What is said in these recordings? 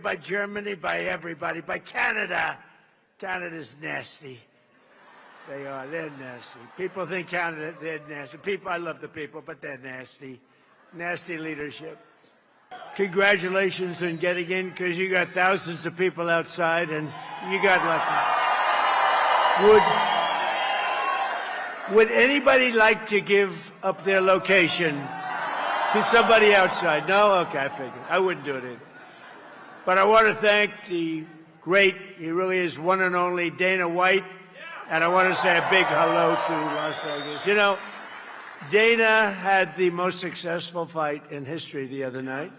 by Germany, by everybody, by Canada. Canada's nasty. They are. They're nasty. People think Canada, they're nasty. People, I love the people, but they're nasty. Nasty leadership. Congratulations on getting in, because you got thousands of people outside, and you got lucky. Would anybody like to give up their location to somebody outside? No? Okay, I figured. I wouldn't do it either. But I want to thank the great, he really is one and only, Dana White, and I want to say a big hello to Las Vegas. You know, Dana had the most successful fight in history the other night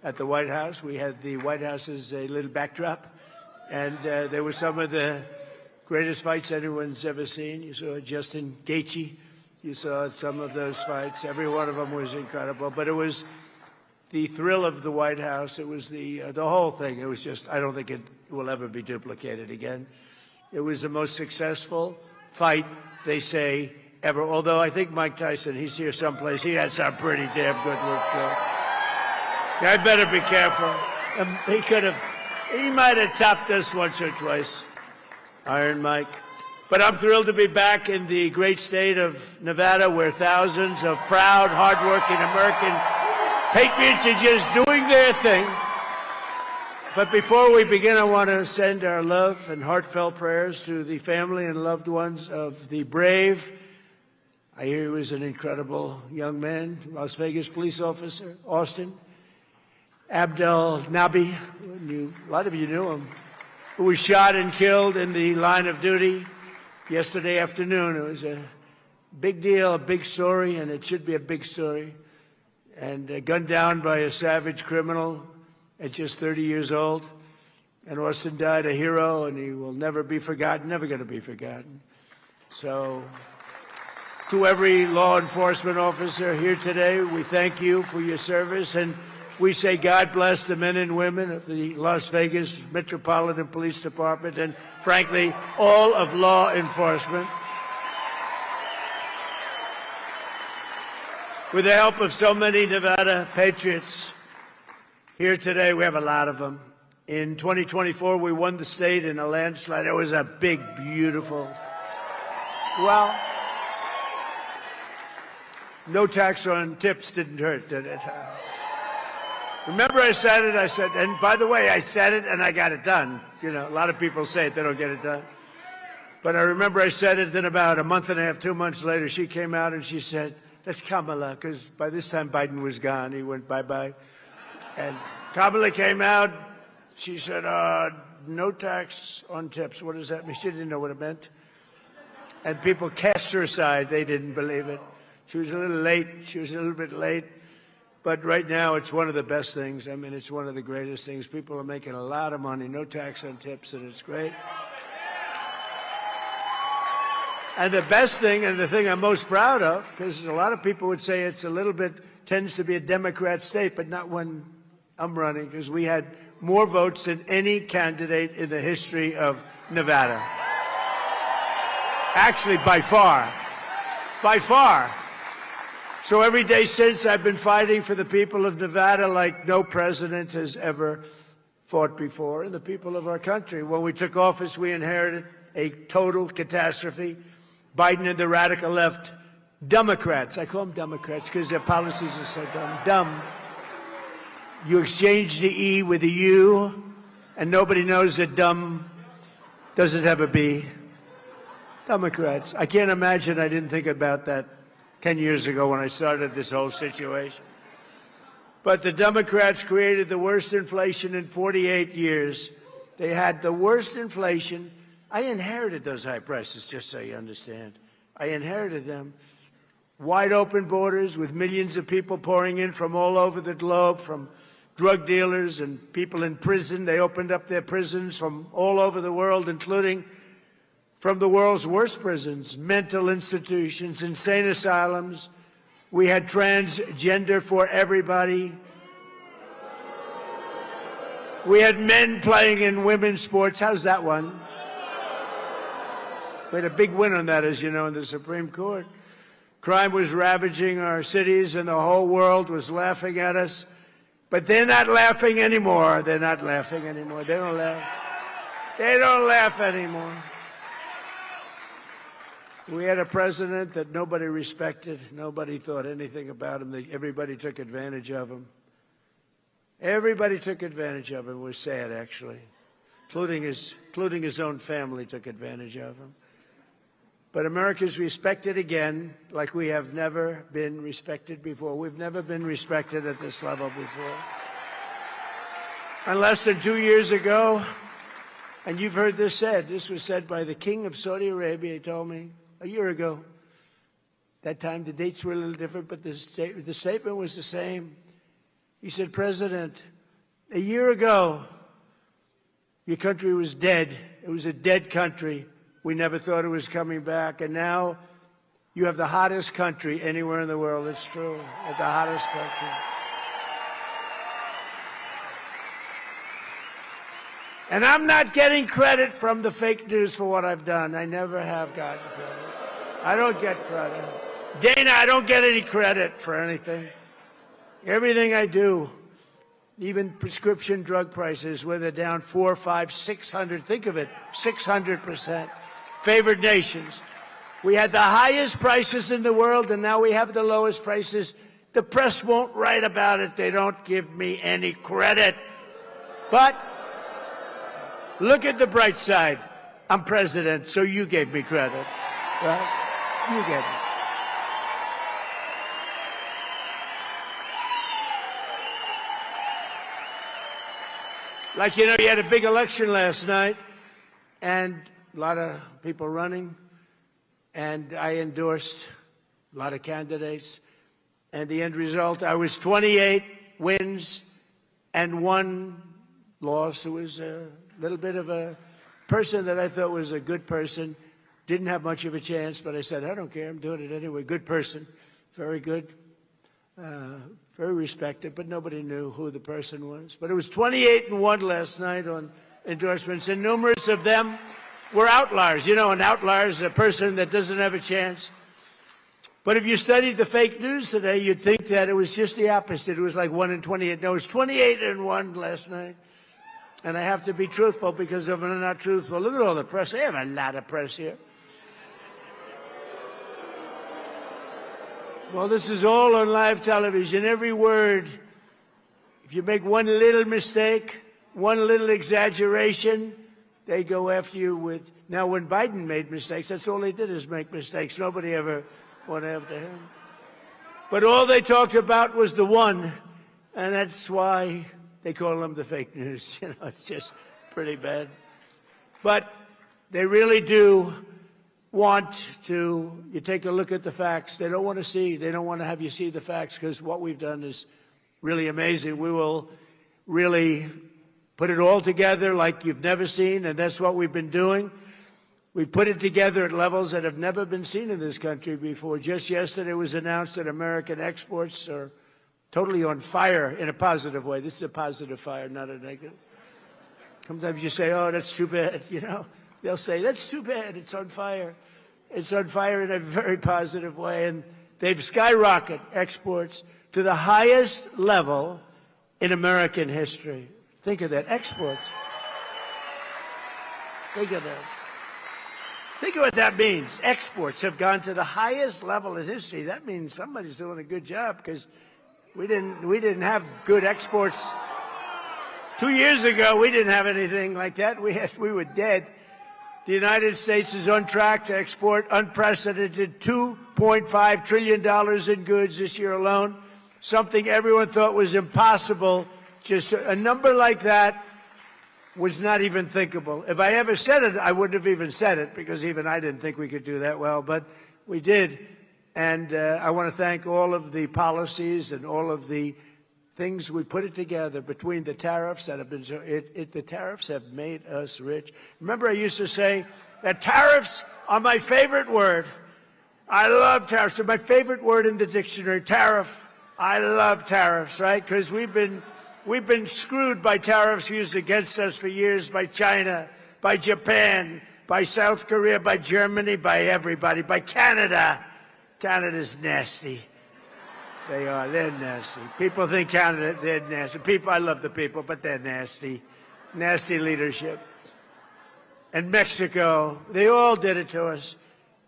at the White House. We had the White House as a little backdrop, and there were some of the greatest fights anyone's ever seen. You saw Justin Gaethje. You saw some of those fights. Every one of them was incredible. But it was the thrill of the White House. It was the whole thing. It was just, I don't think it will ever be duplicated again. It was the most successful fight, they say, ever. Although I think Mike Tyson, he's here someplace, he had some pretty damn good ones. So I better be careful. He might have topped us once or twice, Iron Mike. But I'm thrilled to be back in the great state of Nevada, where thousands of proud, hardworking American patriots are just doing their thing. But before we begin, I want to send our love and heartfelt prayers to the family and loved ones of the brave, I hear he was an incredible young man, Las Vegas police officer, Austin, Abdel Nabi, a lot of you knew him, who was shot and killed in the line of duty yesterday afternoon. It was a big deal, a big story, and it should be a big story. And gunned down by a savage criminal at just 30 years old. And Austin died a hero, and he will never be forgotten, never going to be forgotten. So to every law enforcement officer here today, we thank you for your service, and we say God bless the men and women of the Las Vegas Metropolitan Police Department and, frankly, all of law enforcement. With the help of so many Nevada patriots here today, we have a lot of them. In 2024, we won the state in a landslide. It was a big, beautiful, well, no tax on tips didn't hurt, did it? Remember I said it, and by the way, I said it and I got it done. You know, a lot of people say it, they don't get it done. But I remember I said it, then about a month and a half, 2 months later, she came out and she said, that's Kamala, because by this time Biden was gone. He went bye-bye. And Kamala came out. She said, no tax on tips. What does that mean? She didn't know what it meant. And people cast her aside. They didn't believe it. She was a little late. She was a little bit late. But right now, it's one of the best things. I mean, it's one of the greatest things. People are making a lot of money, no tax on tips, and it's great. And the best thing, and the thing I'm most proud of, because a lot of people would say it's a little bit, tends to be a Democrat state, but not when I'm running, because we had more votes than any candidate in the history of Nevada. Actually, by far. By far. So every day since, I've been fighting for the people of Nevada like no president has ever fought before, and the people of our country. When we took office, we inherited a total catastrophe. Biden and the radical left, Democrats, I call them Democrats because their policies are so dumb. You exchange the E with a U, and nobody knows that dumb doesn't have a B. Democrats. I can't imagine I didn't think about that 10 years ago when I started this whole situation. But the Democrats created the worst inflation in 48 years. They had the worst inflation. I inherited those high prices, just so you understand. I inherited them. Wide open borders with millions of people pouring in from all over the globe, from drug dealers and people in prison. They opened up their prisons from all over the world, including from the world's worst prisons, mental institutions, insane asylums. We had transgender for everybody. We had men playing in women's sports. How's that one? We had a big win on that, as you know, in the Supreme Court. Crime was ravaging our cities, and the whole world was laughing at us. But they're not laughing anymore. They're not laughing anymore. They don't laugh. They don't laugh anymore. We had a president that nobody respected. Nobody thought anything about him. Everybody took advantage of him. Everybody took advantage of him. It was sad, actually, including his own family took advantage of him. But America's respected again like we have never been respected before. We've never been respected at this level before. And less than 2 years ago, and you've heard this said, this was said by the king of Saudi Arabia, he told me, a year ago. That time the dates were a little different, but the statement was the same. He said, President, a year ago, your country was dead. It was a dead country. We never thought it was coming back. And now you have the hottest country anywhere in the world. It's true. You have the hottest country. And I'm not getting credit from the fake news for what I've done. I never have gotten credit. I don't get credit. Dana, I don't get any credit for anything. Everything I do, even prescription drug prices, where they're down 400, 500, 600, think of it, 600%. Favored nations. We had the highest prices in the world, and now we have the lowest prices. The press won't write about it. They don't give me any credit. But look at the bright side. I'm president, so you gave me credit. Right? You gave me. Like, you know, you had a big election last night, and a lot of people running, and I endorsed a lot of candidates. And the end result, I was 28 wins and 1 loss. It was a little bit of a person that I thought was a good person. Didn't have much of a chance, but I said, I don't care. I'm doing it anyway. Good person. Very good. Very respected, but nobody knew who the person was. But it was 28-1 last night on endorsements, and numerous of them were outliers. You know, an outlier is a person that doesn't have a chance. But if you studied the fake news today, you'd think that it was just the opposite. It was like 1 in 28. No, it was 28-1 last night. And I have to be truthful, because if I'm not truthful, look at all the press. They have a lot of press here. Well, this is all on live television. Every word, if you make one little mistake, one little exaggeration, they go after you with... Now, when Biden made mistakes, that's all he did, is make mistakes. Nobody ever went after him. But all they talked about was the one, and that's why they call him the fake news. You know, it's just pretty bad. But they really do want to, you take a look at the facts. They don't want to see, they don't want to have you see the facts, because what we've done is really amazing. We will really put it all together like you've never seen, and that's what we've been doing. We put it together at levels that have never been seen in this country before. Just yesterday it was announced that American exports are totally on fire in a positive way. This is a positive fire, not a negative. Sometimes you say, oh, that's too bad, you know. They'll say, that's too bad, it's on fire. It's on fire in a very positive way, and they've skyrocketed exports to the highest level in American history. Think of that, exports. Think of that. Think of what that means. Exports have gone to the highest level in history. That means somebody's doing a good job, because we didn't have good exports. 2 years ago, we didn't have anything like that. We were dead. The United States is on track to export unprecedented $2.5 trillion in goods this year alone, something everyone thought was impossible. Just a number like that was not even thinkable. If I ever said it, I wouldn't have even said it, because even I didn't think we could do that well, but we did. And I want to thank all of the policies and all of the things we put it together between the tariffs that have been the tariffs have made us rich. Remember, I used to say that tariffs are my favorite word. I love tariffs. They're my favorite word in the dictionary. Tariff. I love tariffs, right? Because we've been screwed by tariffs used against us for years by China, by Japan, by South Korea, by Germany, by everybody, by Canada. Canada's nasty. They are. They're nasty. People think Canada, they're nasty. People, I love the people, but they're nasty. Nasty leadership. And Mexico, they all did it to us.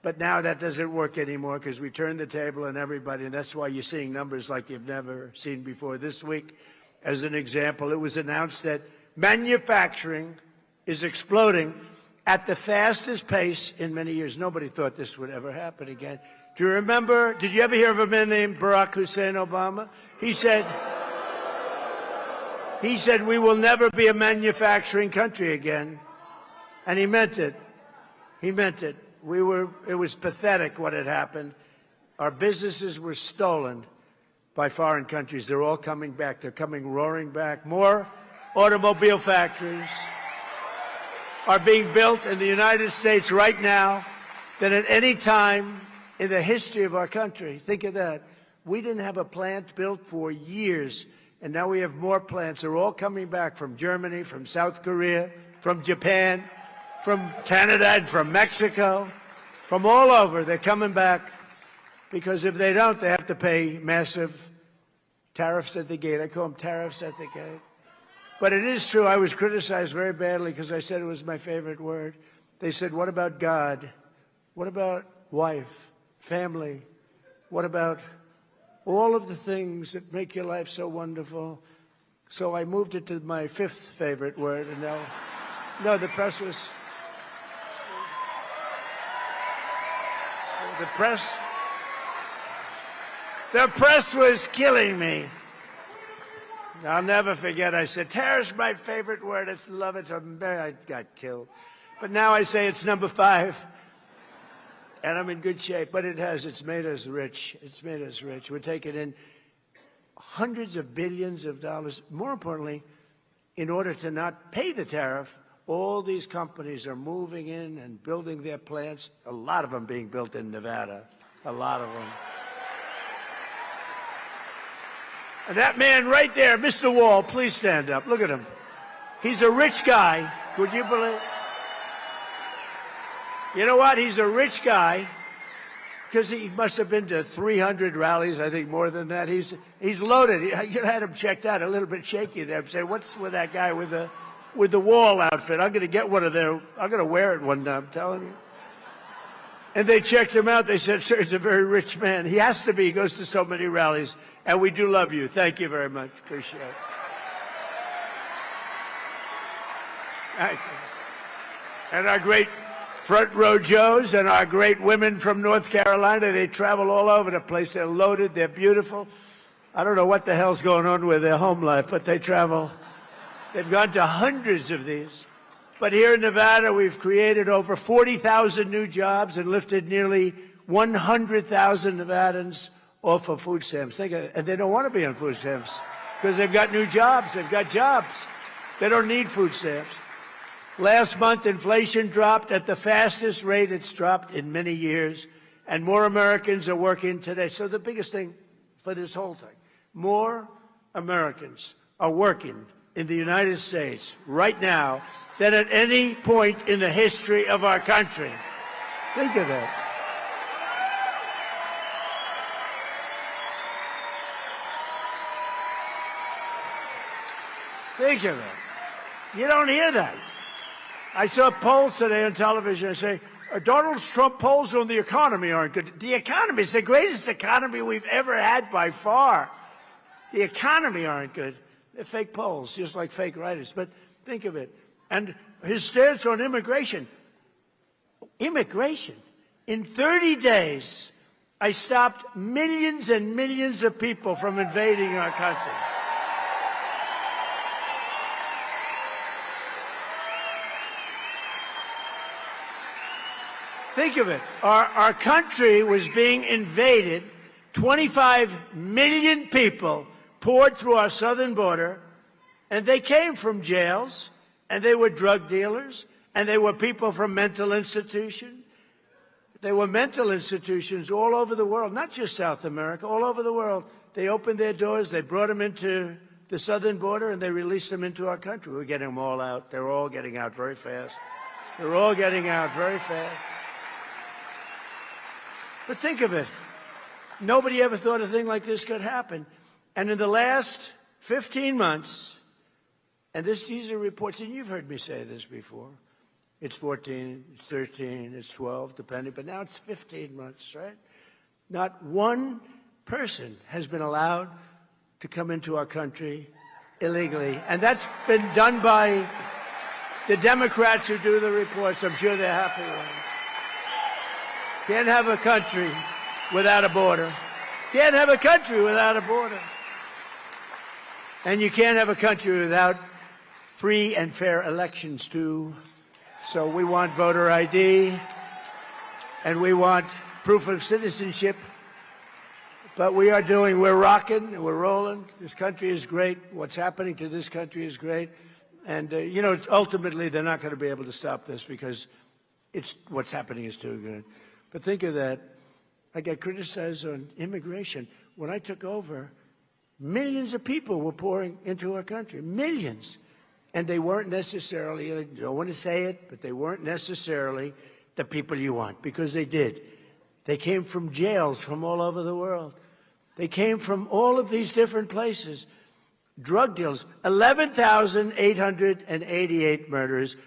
But now that doesn't work anymore because we turned the table on everybody, and that's why you're seeing numbers like you've never seen before. This week, as an example, it was announced that manufacturing is exploding at the fastest pace in many years. Nobody thought this would ever happen again. Do you remember, did you ever hear of a man named Barack Hussein Obama? He said, we will never be a manufacturing country again. And he meant it. He meant it. It was pathetic what had happened. Our businesses were stolen by foreign countries. They're all coming back. They're coming roaring back. More automobile factories are being built in the United States right now than at any time in the history of our country. Think of that. We didn't have a plant built for years, and now we have more plants. They're all coming back from Germany, from South Korea, from Japan, from Canada, and from Mexico, from all over. They're coming back because if they don't, they have to pay massive tariffs at the gate. I call them tariffs at the gate. But it is true, I was criticized very badly because I said it was my favorite word. They said, what about God? What about wife, family? What about all of the things that make your life so wonderful? So I moved it to my fifth favorite word, and now, no, the press was... The press was killing me. I'll never forget, I said, tariff's my favorite word. I love it. I got killed. But now I say it's number 5. And I'm in good shape. But it's made us rich. It's made us rich. We're taking in hundreds of billions of dollars. More importantly, in order to not pay the tariff, all these companies are moving in and building their plants, a lot of them being built in Nevada, a lot of them. And that man right there, Mr. Wall, please stand up. Look at him. He's a rich guy. Could you believe? You know what? He's a rich guy because he must have been to 300 rallies, I think more than that. He's loaded. You had him checked out, a little bit shaky there. I'm saying, what's with that guy with the Wall outfit? I'm going to get one of their, I'm going to wear it one day, I'm telling you. And they checked him out. They said, sir, he's a very rich man. He has to be. He goes to so many rallies. And we do love you. Thank you very much. Appreciate it. Thank you. And our great front row Joes and our great women from North Carolina, they travel all over the place. They're loaded. They're beautiful. I don't know what the hell's going on with their home life, but they travel. They've gone to hundreds of these. But here in Nevada, we've created over 40,000 new jobs and lifted nearly 100,000 Nevadans off of food stamps. Think of it. And they don't want to be on food stamps because they've got new jobs. They've got jobs. They don't need food stamps. Last month, inflation dropped at the fastest rate it's dropped in many years, and more Americans are working today. So the biggest thing for this whole thing, more Americans are working in the United States right now than at any point in the history of our country. Think of that. Think of it. You don't hear that. I saw polls today on television and say, Donald Trump polls on the economy aren't good. The economy is the greatest economy we've ever had by far. The economy aren't good. They're fake polls, just like fake writers. But think of it. And his stance on immigration. Immigration. In 30 days, I stopped millions and millions of people from invading our country. Think of it. Our country was being invaded. 25 million people poured through our southern border, and they came from jails, and they were drug dealers, and they were people from mental institutions. They were mental institutions all over the world, not just South America, all over the world. They opened their doors, they brought them into the southern border, and they released them into our country. We're getting them all out. They're all getting out very fast. They're all getting out very fast. But think of it. Nobody ever thought a thing like this could happen. And in the last 15 months, and these are reports, and you've heard me say this before, it's 14, it's 13, it's 12, depending, but now it's 15 months, right? Not one person has been allowed to come into our country illegally. And that's been done by the Democrats who do the reports. I'm sure they're happy with it. Can't have a country without a border. Can't have a country without a border. And you can't have a country without free and fair elections, too. So we want voter ID, and we want proof of citizenship. But we're rocking, we're rolling. This country is great. What's happening to this country is great. And, ultimately, they're not going to be able to stop this because what's happening is too good. But think of that. I got criticized on immigration. When I took over, millions of people were pouring into our country. Millions. And they weren't necessarily, I don't want to say it, but they weren't necessarily the people you want, because they did. They came from jails from all over the world. They came from all of these different places. Drug deals, 11,888 murders,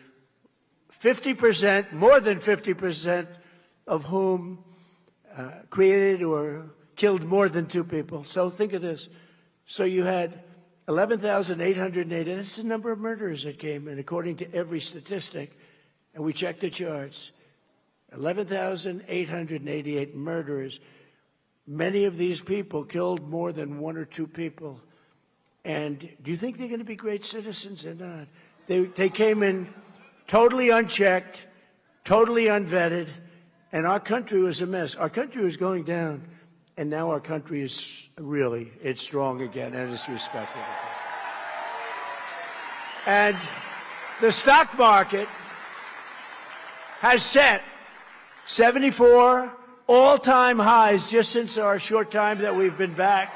50%, more than 50% of whom created or killed more than two people. So think of this. So you had 11,880. That's the number of murders that came in, according to every statistic. And we checked the charts. 11,888 murderers. Many of these people killed more than one or two people. And do you think they're going to be great citizens or not? They came in totally unchecked, totally unvetted, and our country was a mess. Our country was going down, and now our country is it's strong again, and it's respected again. And the stock market has set 74 all-time highs just since our short time that we've been back.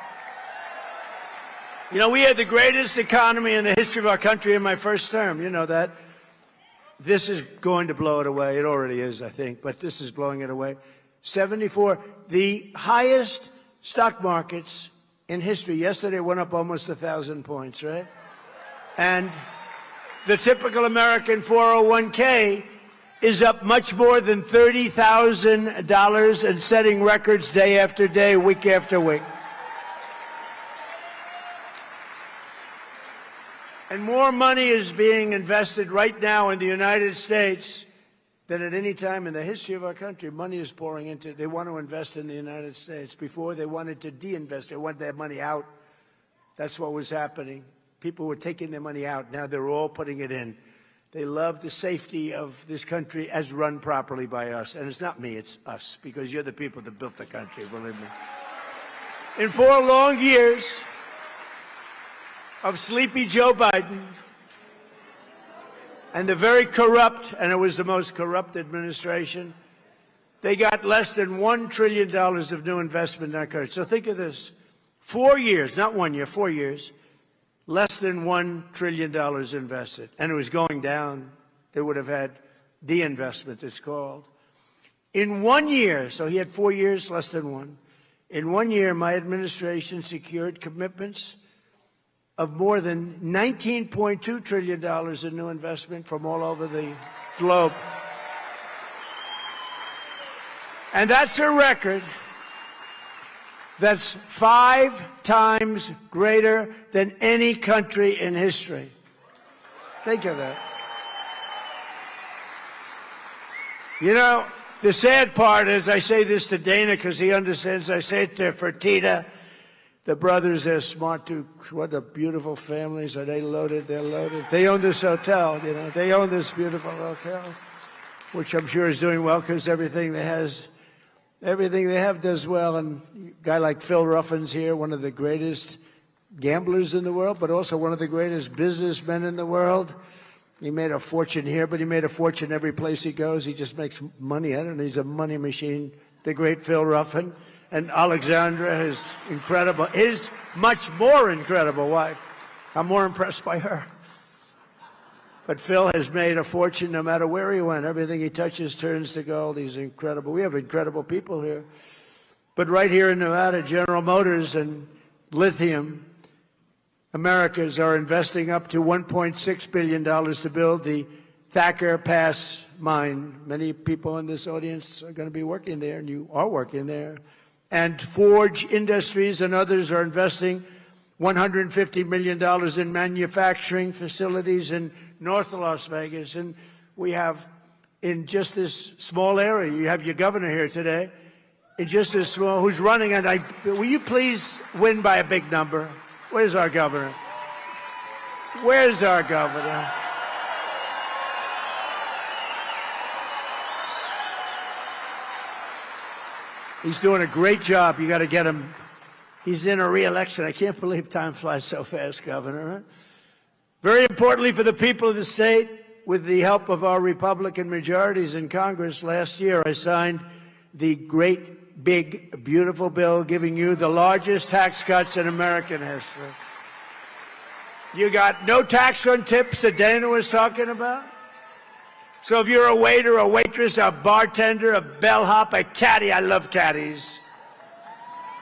We had the greatest economy in the history of our country in my first term. You know that. This is going to blow it away. It already is, I think, but this is blowing it away. 74, the highest stock markets in history. Yesterday went up almost 1,000 points, right? And the typical American 401k is up much more than $30,000 and setting records day after day, week after week. And more money is being invested right now in the United States than at any time in the history of our country. Money is pouring into, they want to invest in the United States. Before, they wanted to de-invest. They wanted their money out. That's what was happening. People were taking their money out. Now they're all putting it in. They love the safety of this country as run properly by us. And it's not me, it's us, because you're the people that built the country, believe me. In 4 long years of sleepy Joe Biden and the very corrupt, and it was the most corrupt administration, they got less than $1 trillion of new investment in our country. So think of this. 4 years, not 1 year, 4 years, less than $1 trillion invested. And it was going down. They would have had de-investment, it's called. In 1 year, so he had 4 years, less than one. In 1 year, my administration secured commitments of more than $19.2 trillion in new investment from all over the globe. And that's a record that's 5 times greater than any country in history. Think of that. The sad part is, I say this to Dana because he understands, I say it to Fertitta. The brothers, they're smart too. What a beautiful families. Are they loaded? They're loaded. They own this hotel, They own this beautiful hotel, which I'm sure is doing well because everything they have does well. And a guy like Phil Ruffin's here, one of the greatest gamblers in the world, but also one of the greatest businessmen in the world. He made a fortune here, but he made a fortune every place he goes. He just makes money. I don't know. He's a money machine. The great Phil Ruffin. And Alexandra, his much more incredible wife. I'm more impressed by her. But Phil has made a fortune no matter where he went. Everything he touches turns to gold. He's incredible. We have incredible people here. But right here in Nevada, General Motors and Lithium Americas are investing up to $1.6 billion to build the Thacker Pass mine. Many people in this audience are going to be working there, and you are working there. And Forge Industries and others are investing $150 million in manufacturing facilities in North Las Vegas. And we have, in just this small area, you have your governor here today, in just this small, who's running, and will you please win by a big number? Where's our governor? Where's our governor? He's doing a great job. You got to get him. He's in a re-election. I can't believe time flies so fast, Governor. Very importantly for the people of the state, with the help of our Republican majorities in Congress last year, I signed the great, big, beautiful bill giving you the largest tax cuts in American history. You got no tax on tips that Dana was talking about. So if you're a waiter, a waitress, a bartender, a bellhop, a caddy — I love caddies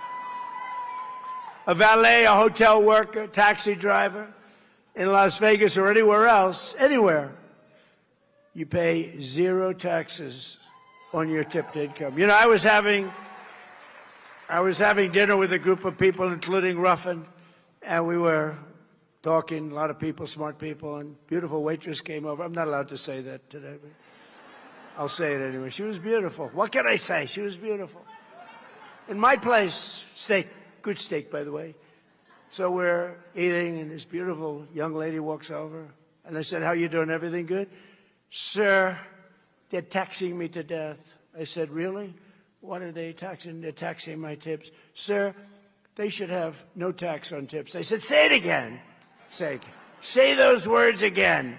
— a valet, a hotel worker, taxi driver in Las Vegas or anywhere else, anywhere, you pay zero taxes on your tipped income. You know, I was having dinner with a group of people, including Ruffin, and we were talking, a lot of people, smart people, and beautiful waitress came over. I'm not allowed to say that today, but I'll say it anyway. She was beautiful. What can I say? She was beautiful. In my place, steak, good steak, by the way. So we're eating, and this beautiful young lady walks over, and I said, "How you doing? Everything good?" "Sir, they're taxing me to death." I said, "Really? What are they taxing? They're taxing my tips." "Sir, they should have no tax on tips." I said, "Say it again. Say those words again."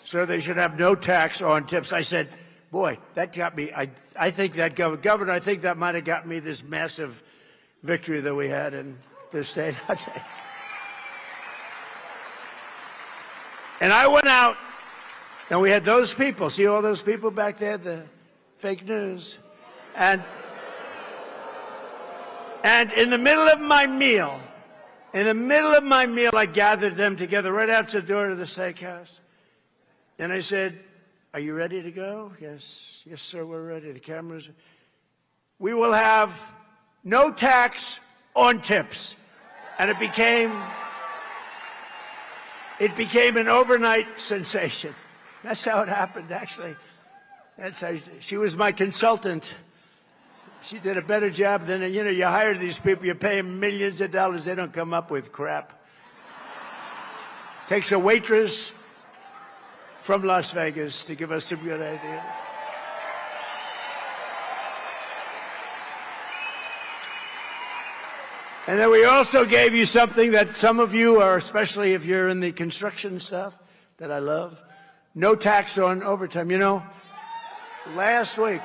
"Sir, they should have no tax on tips." I said, boy, that got me. I think that, Governor, I think that might have got me this massive victory that we had in this state. And I went out, and we had those people. See all those people back there, the fake news? And in the middle of my meal, I gathered them together right out the door to the steakhouse. And I said, "Are you ready to go?" "Yes, yes, sir, we're ready." The cameras. "We will have no tax on tips." And it became an overnight sensation. That's how it happened, actually. That's how she was my consultant. She did a better job than, you know, you hire these people, you pay them millions of dollars, they don't come up with crap. Takes a waitress from Las Vegas to give us some good ideas. And then we also gave you something that some of you are, especially if you're in the construction stuff, that I love. No tax on overtime. You know, last week,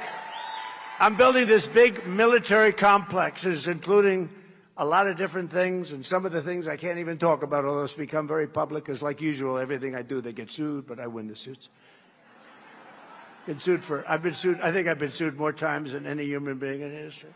I'm building this big military complexes, including a lot of different things, and some of the things I can't even talk about, although it's become very public, because like usual, everything I do, they get sued, but I win the suits. I think I've been sued more times than any human being in history.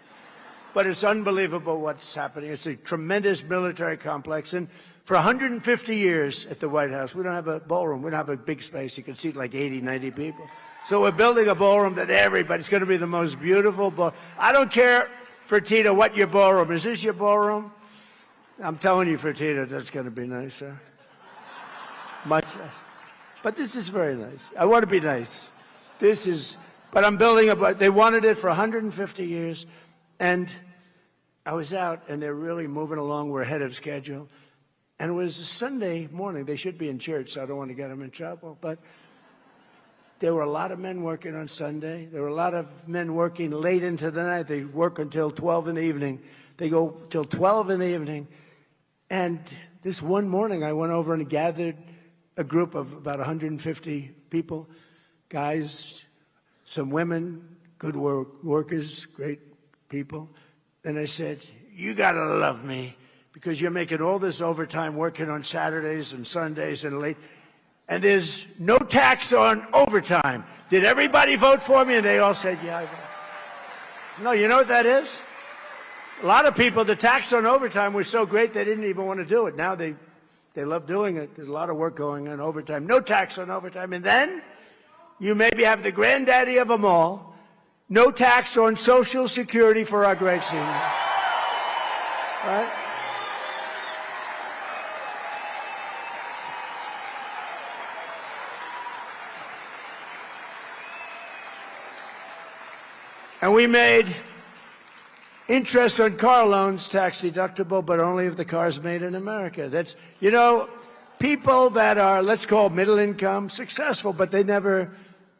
But it's unbelievable what's happening. It's a tremendous military complex, and for 150 years at the White House, we don't have a ballroom. We don't have a big space. You can seat like 80, 90 people. So we're building a ballroom that everybody's going to be the most beautiful ballroom. I don't care, Fertitta, what your ballroom is. Is this your ballroom? I'm telling you, Fertitta, that's going to be nice, sir. Much nice. But this is very nice. I want to be nice. But I'm building they wanted it for 150 years. And I was out, and they're really moving along. We're ahead of schedule. And it was a Sunday morning. They should be in church, so I don't want to get them in trouble. But there were a lot of men working on Sunday. There were a lot of men working late into the night. They work until 12 in the evening. They go till 12 in the evening. And this one morning, I went over and gathered a group of about 150 people, guys, some women, good workers, great people. And I said, "You got to love me, because you're making all this overtime working on Saturdays and Sundays and late. And there's no tax on overtime. Did everybody vote for me?" And they all said, "Yeah, I voted." No, you know what that is? A lot of people, the tax on overtime was so great they didn't even want to do it. Now they love doing it. There's a lot of work going on overtime. No tax on overtime. And then you maybe have the granddaddy of them all, no tax on Social Security for our great seniors. Right? And we made interest on car loans tax deductible, but only if the car's made in America. That's, you know, people that are, let's call middle income, successful, but they never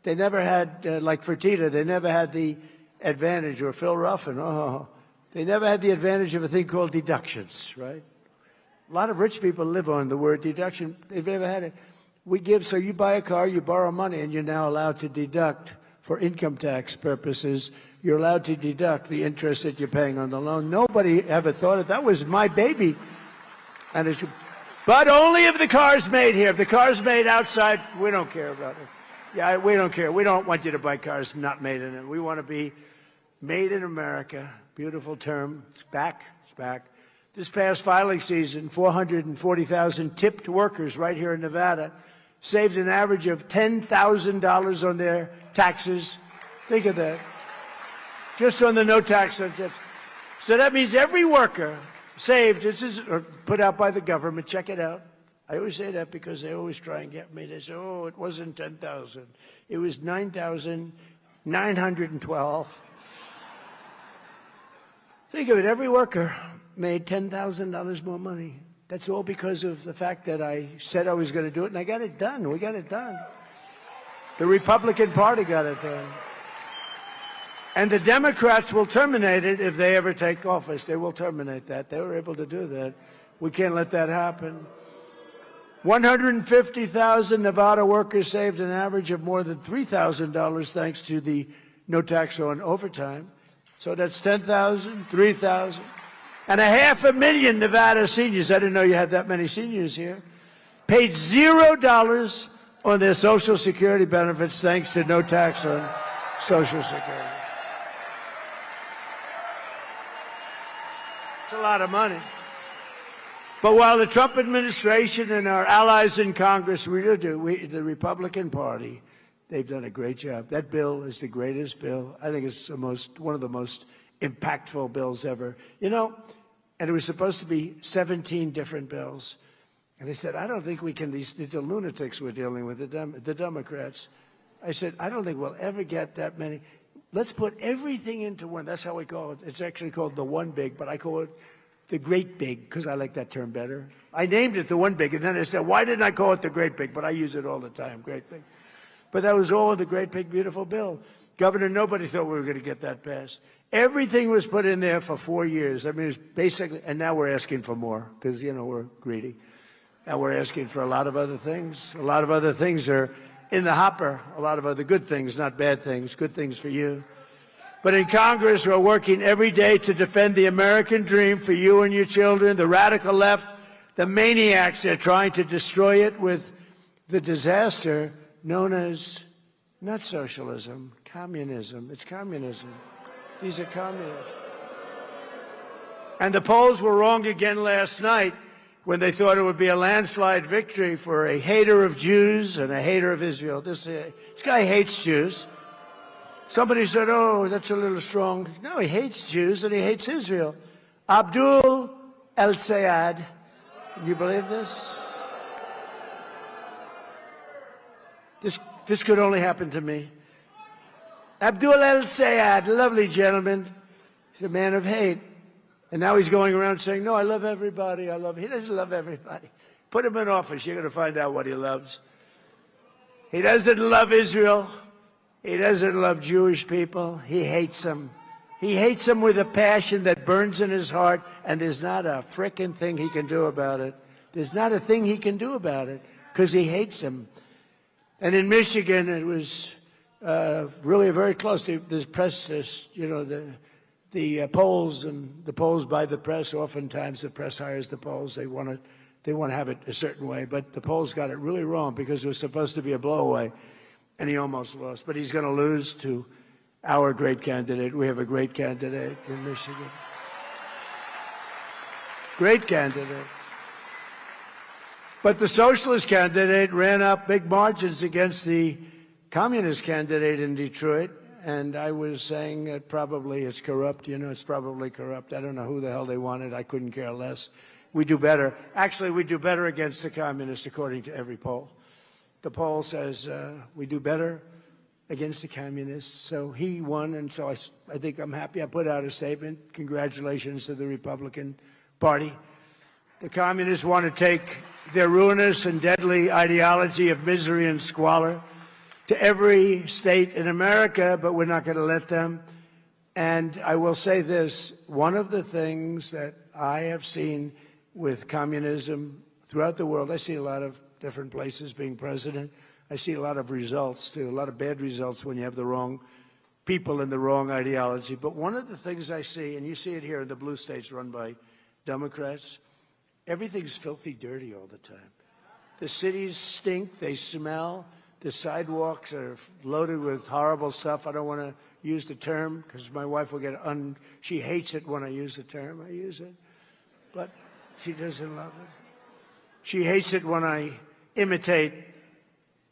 had, like Fertitta, they never had the advantage, or Phil Ruffin, they never had the advantage of a thing called deductions, right? A lot of rich people live on the word deduction. They've never had it. We give, so you buy a car, you borrow money, and you're now allowed to deduct for income tax purposes. You're allowed to deduct the interest that you're paying on the loan. Nobody ever thought it. That was my baby. And it's, but only if the car's made here. If the car's made outside, we don't care about it. Yeah, we don't care. We don't want you to buy cars not made in it. We want to be made in America. Beautiful term. It's back. It's back. This past filing season, 440,000 tipped workers right here in Nevada saved an average of $10,000 on their taxes. Think of that. Just on the no tax on tips. So that means every worker saved, this is put out by the government, check it out. I always say that because they always try and get me. They say, oh, it wasn't 10,000. It was 9,912. Think of it, every worker made $10,000 more money. That's all because of the fact that I said I was going to do it, and I got it done. We got it done. The Republican Party got it done. And the Democrats will terminate it if they ever take office. They will terminate that. They were able to do that. We can't let that happen. 150,000 Nevada workers saved an average of more than $3,000 thanks to the no tax on overtime. So that's 10,000, 3,000. And 500,000 Nevada seniors, I didn't know you had that many seniors here, paid $0 on their Social Security benefits thanks to no tax on Social Security. It's a lot of money. But while the Trump administration and our allies in Congress, the Republican Party, they've done a great job. That bill is the greatest bill. I think it's one of the most impactful bills ever. You know, and it was supposed to be 17 different bills. And they said, I don't think we can, these are lunatics we're dealing with, the Democrats. I said, I don't think we'll ever get that many. Let's put everything into one. That's how we call it. It's actually called the one big, but I call it the great big because I like that term better. I named it the one big, and then I said, why didn't I call it the great big? But I use it all the time, great big. But that was all in the great big, beautiful bill. Governor, nobody thought we were going to get that passed. Everything was put in there for 4 years. I mean, it's basically, and now we're asking for more because, you know, we're greedy. And we're asking for a lot of other things. A lot of other things are in the hopper, a lot of other good things, not bad things, good things for you. But in Congress, we're working every day to defend the American dream for you and your children. The radical left, the maniacs, they're trying to destroy it with the disaster known as not socialism, communism. It's communism. These are communists. And the polls were wrong again last night when they thought it would be a landslide victory for a hater of Jews and a hater of Israel. This guy hates Jews. Somebody said, oh, that's a little strong. No, he hates Jews and he hates Israel. Abdul el-Sayed. Can you believe this? This could only happen to me. Abdul el-Sayed, lovely gentleman. He's a man of hate. And now he's going around saying, no, I love everybody. He doesn't love everybody. Put him in office. You're going to find out what he loves. He doesn't love Israel. He doesn't love Jewish people. He hates them. He hates them with a passion that burns in his heart, and there's not a frickin' thing he can do about it. There's not a thing he can do about it because he hates them. And in Michigan, it was really very close. There's press, you know, the polls and the polls by the press. Oftentimes, the press hires the polls. They want to have it a certain way, but the polls got it really wrong because it was supposed to be a blowaway, and he almost lost. But he's going to lose to our great candidate. We have a great candidate in Michigan. Great candidate. But the socialist candidate ran up big margins against the communist candidate in Detroit. And I was saying that probably it's corrupt. You know, it's probably corrupt. I don't know who the hell they wanted. I couldn't care less. We do better. Actually, we do better against the communists, according to every poll. The poll says we do better against the communists. So he won, and so I think I'm happy. I put out a statement. Congratulations to the Republican Party. The communists want to take their ruinous and deadly ideology of misery and squalor to every state in America, but we're not going to let them. And I will say this, one of the things that I have seen with communism throughout the world, I see a lot of different places being president. I see a lot of results, too, a lot of bad results when you have the wrong people and the wrong ideology. But one of the things I see, and you see it here in the blue states run by Democrats, everything's filthy dirty all the time. The cities stink, they smell, the sidewalks are loaded with horrible stuff. I don't want to use the term because my wife will get she hates it when I use the term. I use it, but she doesn't love it. She hates it when I imitate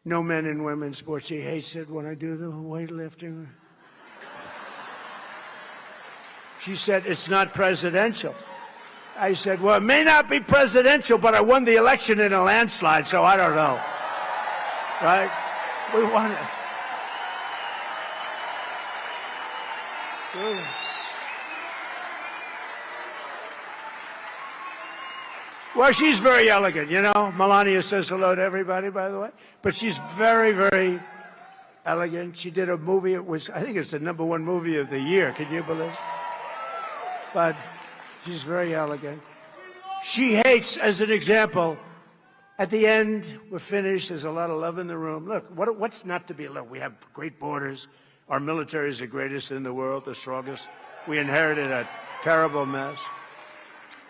no men and women sports. She hates it when I do the weightlifting. She said, it's not presidential. I said, well, it may not be presidential, but I won the election in a landslide, so I don't know. Right? We won it. Good. Well, she's very elegant, you know. Melania says hello to everybody, by the way. But she's very, very elegant. She did a movie. I think it's the #1 movie of the year. Can you believe it? But she's very elegant. She hates, as an example, at the end, we're finished. There's a lot of love in the room. Look, what's not to be loved? We have great borders. Our military is the greatest in the world, the strongest. We inherited a terrible mess.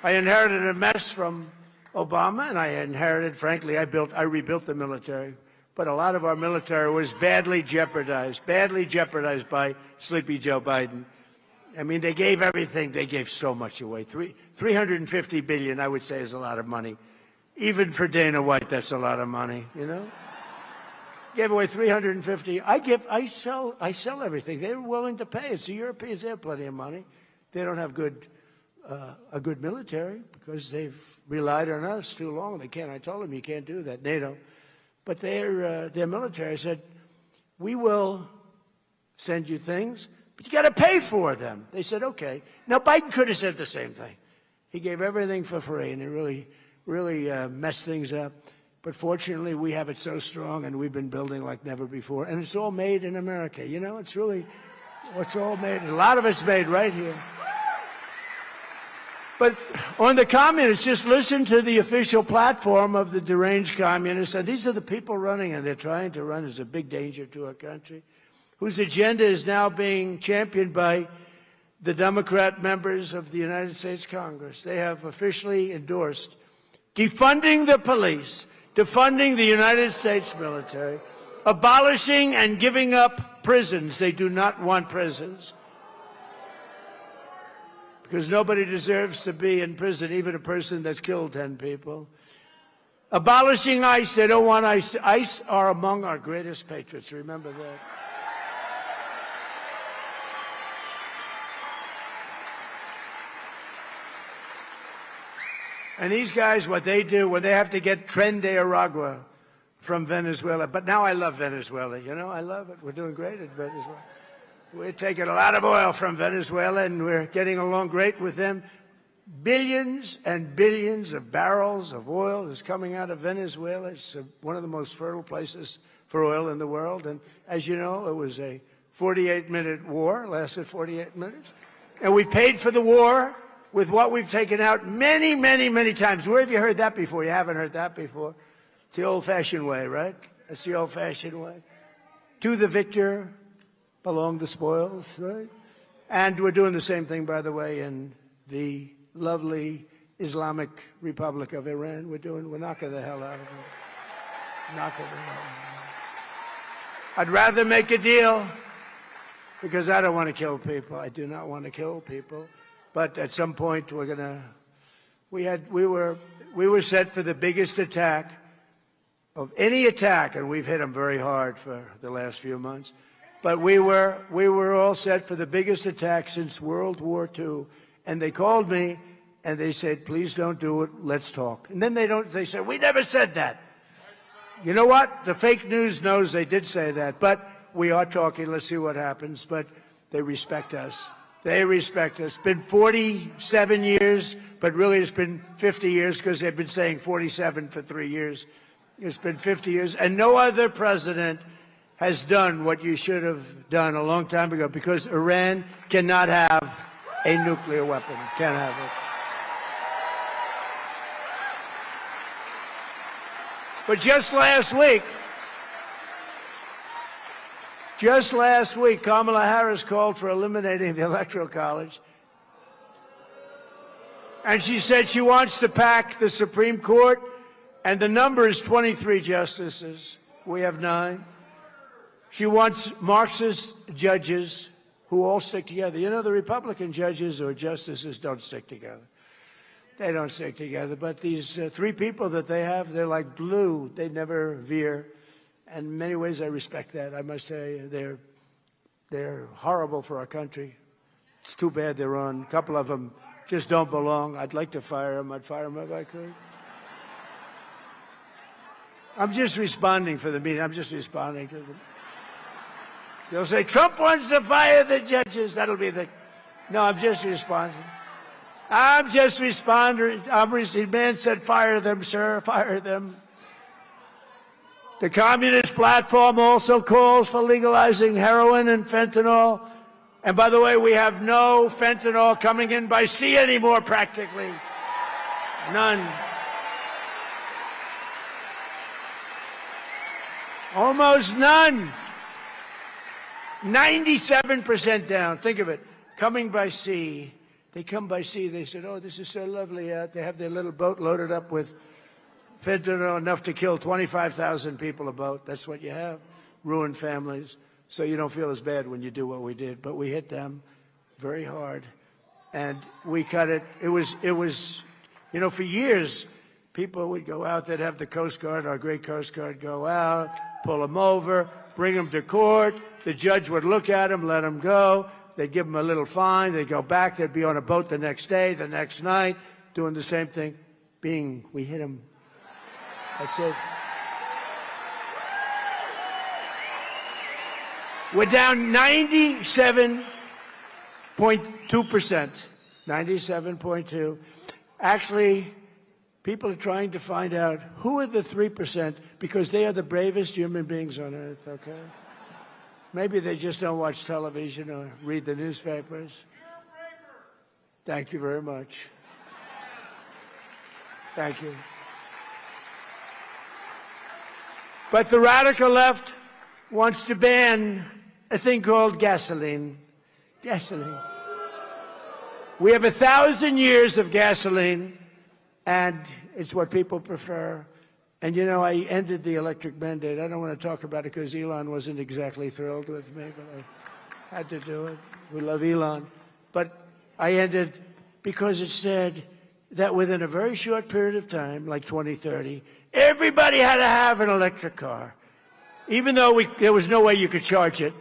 I inherited a mess from Obama, and I inherited, frankly, I rebuilt the military. But a lot of our military was badly jeopardized by Sleepy Joe Biden. I mean, they gave everything. They gave so much away. $350 billion, I would say, is a lot of money. Even for Dana White, that's a lot of money, you know? Gave away 350. I sell everything. They were willing to pay. It's the Europeans. They have plenty of money. They don't have a good military because they've relied on us too long. They can't. I told them you can't do that, NATO. But their military said, we will send you things, but you got to pay for them. They said, okay. Now, Biden could have said the same thing. He gave everything for free, and it really messed things up. But fortunately, we have it so strong, and we've been building like never before. And it's all made in America. You know, it's all made. A lot of it's made right here. But on the communists, just listen to the official platform of the deranged communists. And these are the people running, and they're trying to run as a big danger to our country, whose agenda is now being championed by the Democrat members of the United States Congress. They have officially endorsed defunding the police, defunding the United States military, abolishing and giving up prisons. They do not want prisons, because nobody deserves to be in prison, even a person that's killed 10 people. Abolishing ICE. They don't want ICE. ICE are among our greatest patriots. Remember that. And these guys, what they do when they have to get Tren de Aragua from Venezuela. But now I love Venezuela. You know, I love it. We're doing great at Venezuela. We're taking a lot of oil from Venezuela, and we're getting along great with them. Billions and billions of barrels of oil is coming out of Venezuela. It's one of the most fertile places for oil in the world. And as you know, it was a 48-minute war, lasted 48 minutes. And we paid for the war with what we've taken out many, many, many times. Where have you heard that before? You haven't heard that before. It's the old-fashioned way, right? It's the old-fashioned way. To the victor belong the spoils, right? And we're doing the same thing, by the way, in the lovely Islamic Republic of Iran. We're knocking the hell out of it. Knocking the hell out of it. I'd rather make a deal because I don't want to kill people. I do not want to kill people. But at some point, we're going to We were set for the biggest attack of any attack, and we've hit them very hard for the last few months. But we were all set for the biggest attack since World War II. And they called me and they said, please don't do it, let's talk. And then they said, we never said that. You know what? The fake news knows they did say that, but we are talking, let's see what happens. But they respect us. They respect us. It's been 47 years, but really it's been 50 years because they've been saying 47 for 3 years. It's been 50 years, and no other president has done what you should have done a long time ago, because Iran cannot have a nuclear weapon. Can't have it. But just last week, Kamala Harris called for eliminating the Electoral College. And she said she wants to pack the Supreme Court, and the number is 23 justices. We have 9. She wants Marxist judges who all stick together. You know, the Republican judges or justices don't stick together. They don't stick together. But these 3 people that they have, they're like glue. They never veer. And in many ways, I respect that. I must tell you, they're horrible for our country. It's too bad they're on. A couple of them just don't belong. I'd like to fire them. I'd fire them if I could. I'm just responding for the meeting. I'm just responding to them. They'll say, Trump wants to fire the judges. That'll be the... No, I'm just responding. I'm just responding. The man said, fire them, sir, fire them. The Communist platform also calls for legalizing heroin and fentanyl. And by the way, we have no fentanyl coming in by sea anymore, practically. None. Almost none. 97% down. Think of it. Coming by sea. They come by sea. They said, oh, this is so lovely out. They have their little boat loaded up with fentanyl, enough to kill 25,000 people a boat. That's what you have. Ruined families. So you don't feel as bad when you do what we did. But we hit them very hard. And we cut it. It was, you know, for years, people would go out. They'd have the Coast Guard, our great Coast Guard, go out, pull them over, bring them to court. The judge would look at them, let them go. They'd give them a little fine. They'd go back. They'd be on a boat the next day, the next night, doing the same thing. We hit them. That's it. We're down 97.2%. 97.2. Actually, people are trying to find out who are the 3%, because they are the bravest human beings on earth, okay? Maybe they just don't watch television or read the newspapers. Thank you very much. Thank you. But the radical left wants to ban a thing called gasoline. Gasoline. We have 1,000 years of gasoline, and it's what people prefer. And, you know, I ended the electric mandate. I don't want to talk about it because Elon wasn't exactly thrilled with me, but I had to do it. We love Elon. But I ended because it said that within a very short period of time, like 2030, everybody had to have an electric car, even though there was no way you could charge it.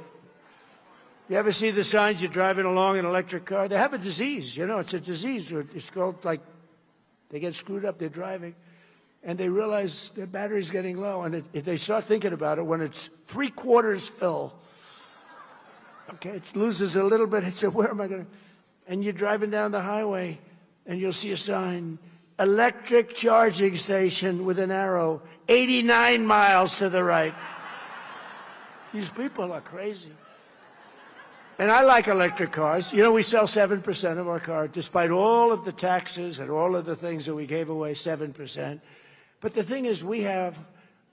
You ever see the signs you're driving along in an electric car? They have a disease. You know, it's a disease. It's called, like, they get screwed up, they're driving. And they realize their battery's getting low, and they start thinking about it when it's 3/4 full. Okay, it loses a little bit. It said, where am I going to? And you're driving down the highway, and you'll see a sign, electric charging station with an arrow, 89 miles to the right. These people are crazy. And I like electric cars. You know, we sell 7% of our car, despite all of the taxes and all of the things that we gave away, 7%. But the thing is, we have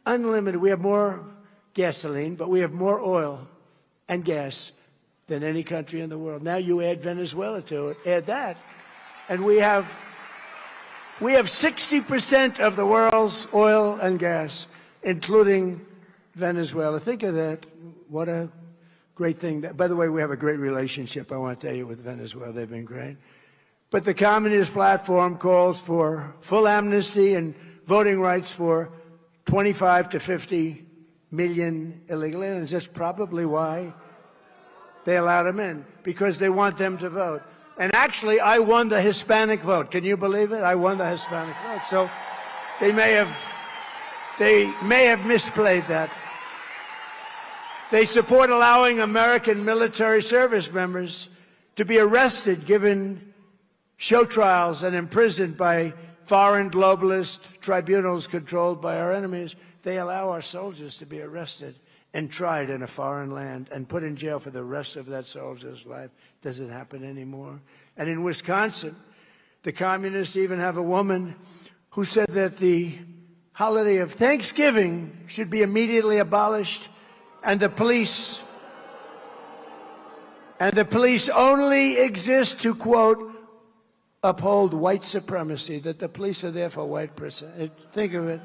unlimited. We have more gasoline, but we have more oil and gas than any country in the world. Now you add Venezuela to it, add that, and we have 60% of the world's oil and gas, including Venezuela. Think of that. What a great thing. By the way, we have a great relationship, I want to tell you, with Venezuela. They've been great. But the Communist platform calls for full amnesty and voting rights for 25 to 50 million illegal aliens. That's probably why they allowed them in, because they want them to vote. And actually, I won the Hispanic vote. Can you believe it? I won the Hispanic vote. So they may have misplayed that. They support allowing American military service members to be arrested, given show trials, and imprisoned by foreign globalist tribunals controlled by our enemies. They allow our soldiers to be arrested and tried in a foreign land and put in jail for the rest of that soldier's life. Doesn't happen anymore. And in Wisconsin, the communists even have a woman who said that the holiday of Thanksgiving should be immediately abolished, and the police only exist to, quote, uphold white supremacy, that the police are there for white person. Think of it.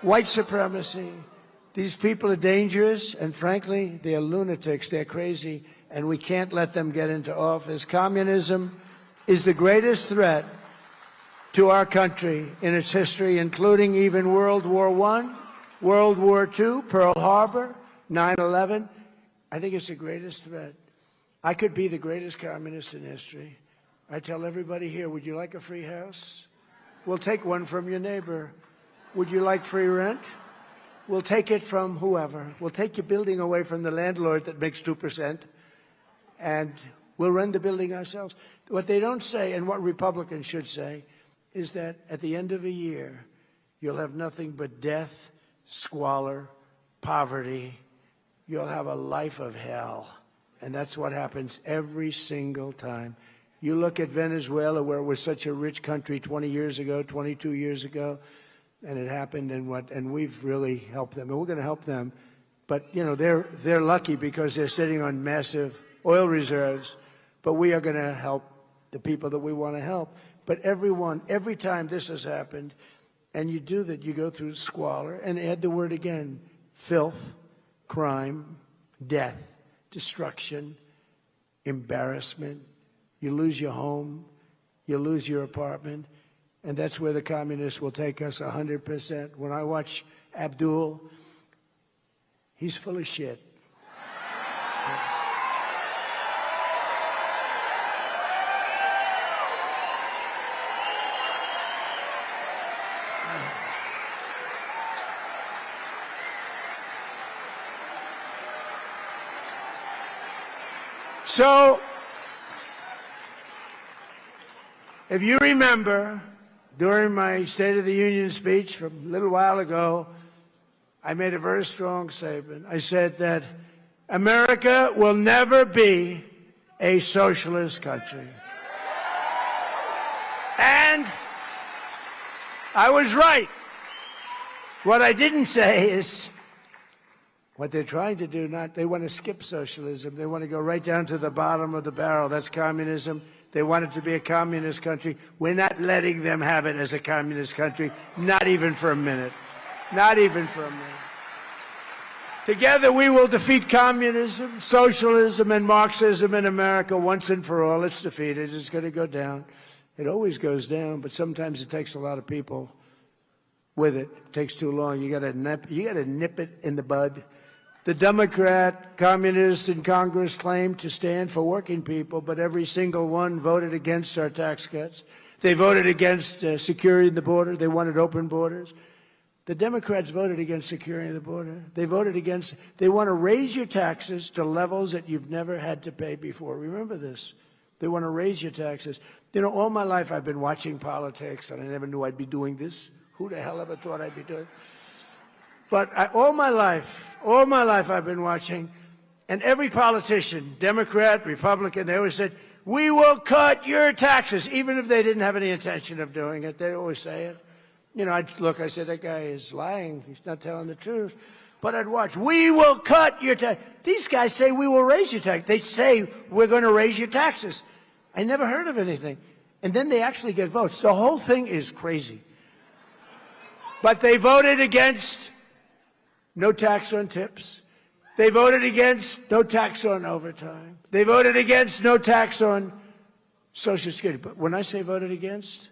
White supremacy. These people are dangerous, and frankly, they're lunatics. They're crazy, and we can't let them get into office. Communism is the greatest threat to our country in its history, including even World War I, World War II, Pearl Harbor, 9/11. I think it's the greatest threat. I could be the greatest communist in history. I tell everybody here, would you like a free house? We'll take one from your neighbor. Would you like free rent? We'll take it from whoever. We'll take your building away from the landlord that makes 2%, and we'll run the building ourselves. What they don't say, and what Republicans should say, is that at the end of a year, you'll have nothing but death, squalor, poverty. You'll have a life of hell. And that's what happens every single time. You look at Venezuela, where it was such a rich country 20 years ago, 22 years ago, and it happened, and we've really helped them, and we're going to help them. But, you know, they're lucky because they're sitting on massive oil reserves, but we are going to help the people that we want to help. But every time this has happened, and you do that, you go through squalor, and add the word again, filth, crime, death, destruction, embarrassment. You lose your home, you lose your apartment, and that's where the communists will take us 100%. When I watch Abdul, he's full of shit. So, if you remember, during my State of the Union speech from a little while ago, I made a very strong statement. I said that America will never be a socialist country. And I was right. What I didn't say is what they're trying to do. They want to skip socialism. They want to go right down to the bottom of the barrel. That's communism. They want it to be a communist country. We're not letting them have it as a communist country, not even for a minute. Not even for a minute. Together we will defeat communism, socialism, and Marxism in America once and for all. It's defeated. It's going to go down. It always goes down, but sometimes it takes a lot of people with it. It takes too long. You got to nip it in the bud. The Democrat communists in Congress claim to stand for working people, but every single one voted against our tax cuts. They voted against securing the border. They wanted open borders. The Democrats voted against securing the border. They want to raise your taxes to levels that you've never had to pay before. Remember this. They want to raise your taxes. You know, all my life I've been watching politics, and I never knew I'd be doing this. Who the hell ever thought I'd be doing it? But all my life I've been watching, and every politician, Democrat, Republican, they always said, we will cut your taxes, even if they didn't have any intention of doing it. They always say it. You know, I said, that guy is lying. He's not telling the truth. But I'd watch, we will cut your tax. These guys say we will raise your tax. They say we're going to raise your taxes. I never heard of anything. And then they actually get votes. The whole thing is crazy. But they voted against no tax on tips. They voted against no tax on overtime. They voted against no tax on Social Security. But when I say voted against,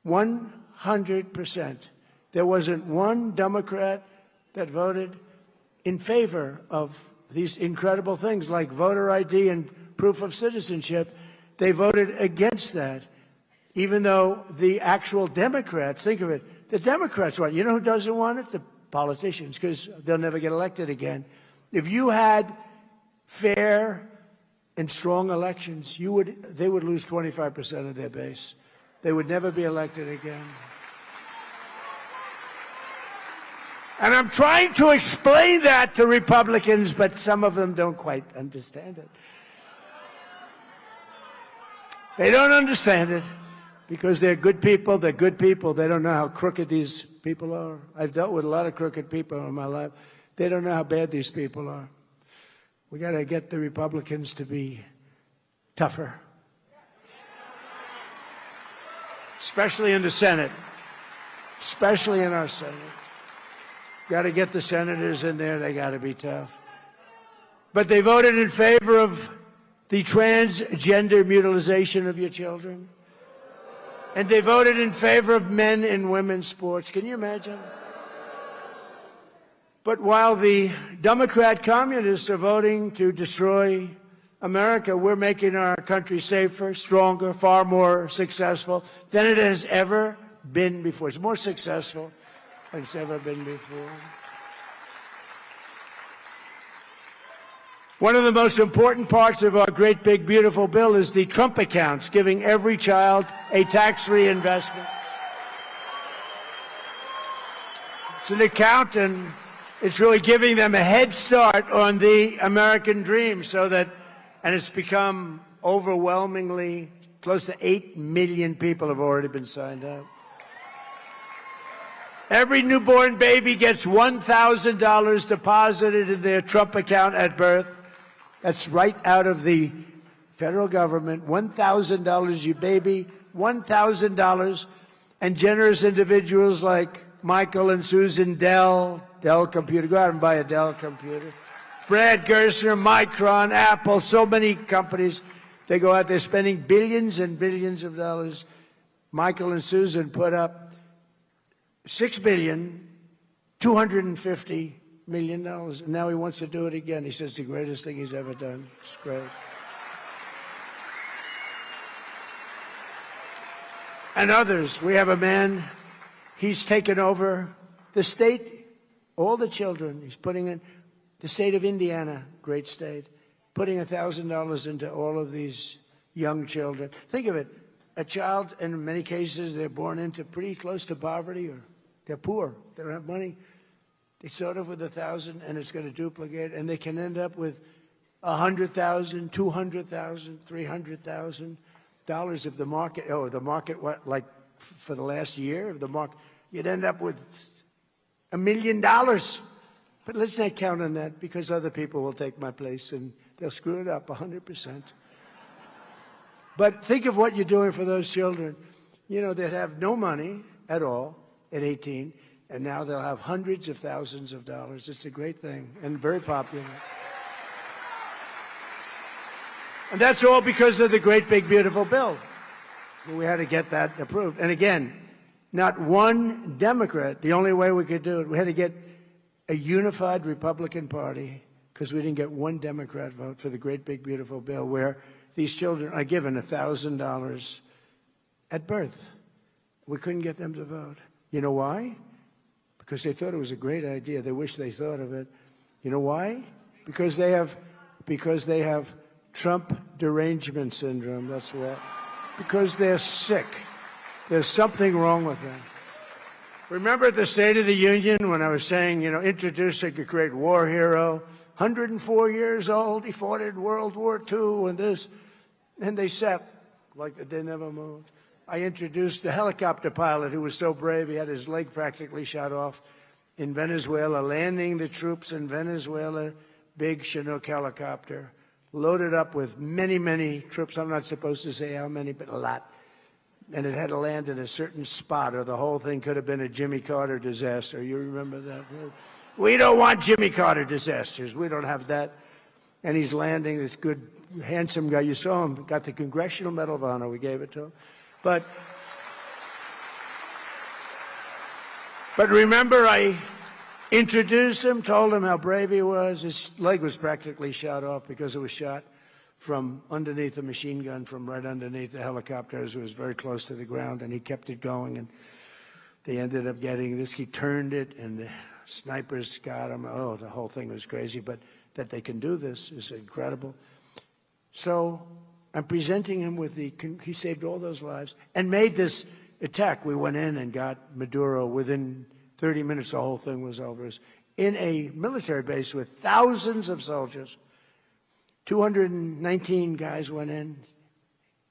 100%. There wasn't one Democrat that voted in favor of these incredible things like voter ID and proof of citizenship. They voted against that, even though the actual Democrats, think of it, the Democrats want it. You know who doesn't want it? The politicians, because they'll never get elected again. If you had fair and strong elections, they would lose 25% of their base. They would never be elected again. And I'm trying to explain that to Republicans, but some of them don't quite understand it. They don't understand it because they're good people. They're good people. They don't know how crooked these people are. I've dealt with a lot of crooked people in my life. They don't know how bad these people are. We got to get the Republicans to be tougher, especially in the Senate, especially in our Senate. Got to get the senators in there. They got to be tough. But they voted in favor of the transgender mutilization of your children. And they voted in favor of men and women's sports. Can you imagine? But while the Democrat communists are voting to destroy America, we're making our country safer, stronger, far more successful than it has ever been before. It's more successful than it's ever been before. One of the most important parts of our great, big, beautiful bill is the Trump accounts, giving every child a tax-free investment. It's an account, and it's really giving them a head start on the American dream, and it's become overwhelmingly close to 8 million people have already been signed up. Every newborn baby gets $1,000 deposited in their Trump account at birth. That's right out of the federal government. $1,000, you baby, $1,000. And generous individuals like Michael and Susan Dell Computer, go out and buy a Dell computer. Brad Gerstner, Micron, Apple, so many companies. They go out there spending billions and billions of dollars. Michael and Susan put up $6,250 million, and now he wants to do it again. He says it's the greatest thing he's ever done. It's great. And others. We have a man, he's taken over the state, all the children. He's putting in the state of Indiana, great state, putting $1,000 into all of these young children. Think of it. A child, in many cases, they're born into pretty close to poverty, or they're poor. They don't have money. They start off with $1,000, and it's going to duplicate, and they can end up with $100,000, $200,000, $300,000 if the market, what, like for the last year of the market, you'd end up with $1 million. But let's not count on that, because other people will take my place, and they'll screw it up 100%. But think of what you're doing for those children. You know, they'd have no money at all at 18, and now they'll have hundreds of thousands of dollars. It's a great thing and very popular. And that's all because of the great, big, beautiful bill. We had to get that approved. And again, not one Democrat, the only way we could do it, we had to get a unified Republican Party, because we didn't get one Democrat vote for the great, big, beautiful bill where these children are given $1,000 at birth. We couldn't get them to vote. You know why? Because they thought it was a great idea. They wish they thought of it. You know why? Because they have Trump derangement syndrome. That's why. Because they're sick. There's something wrong with them. Remember at the State of the Union when I was saying, you know, introducing a great war hero, 104 years old, he fought in World War II and this, and they sat like they never moved. I introduced the helicopter pilot who was so brave he had his leg practically shot off in Venezuela, landing the troops in Venezuela, big Chinook helicopter, loaded up with many, many troops. I'm not supposed to say how many, but a lot. And it had to land in a certain spot, or the whole thing could have been a Jimmy Carter disaster. You remember that? We don't want Jimmy Carter disasters. We don't have that. and he's landing, this good, handsome guy. You saw him, got the Congressional Medal of Honor. We gave it to him. But remember, I introduced him, told him how brave he was. His leg was practically shot off because it was shot from underneath a machine gun, from right underneath the helicopters. It was very close to the ground, and he kept it going, and they ended up getting this. He turned it, and the snipers got him. Oh, the whole thing was crazy, but that they can do this is incredible. So I'm presenting him with he saved all those lives and made this attack. We went in and got Maduro. Within 30 minutes, the whole thing was over. In a military base with thousands of soldiers, 219 guys went in,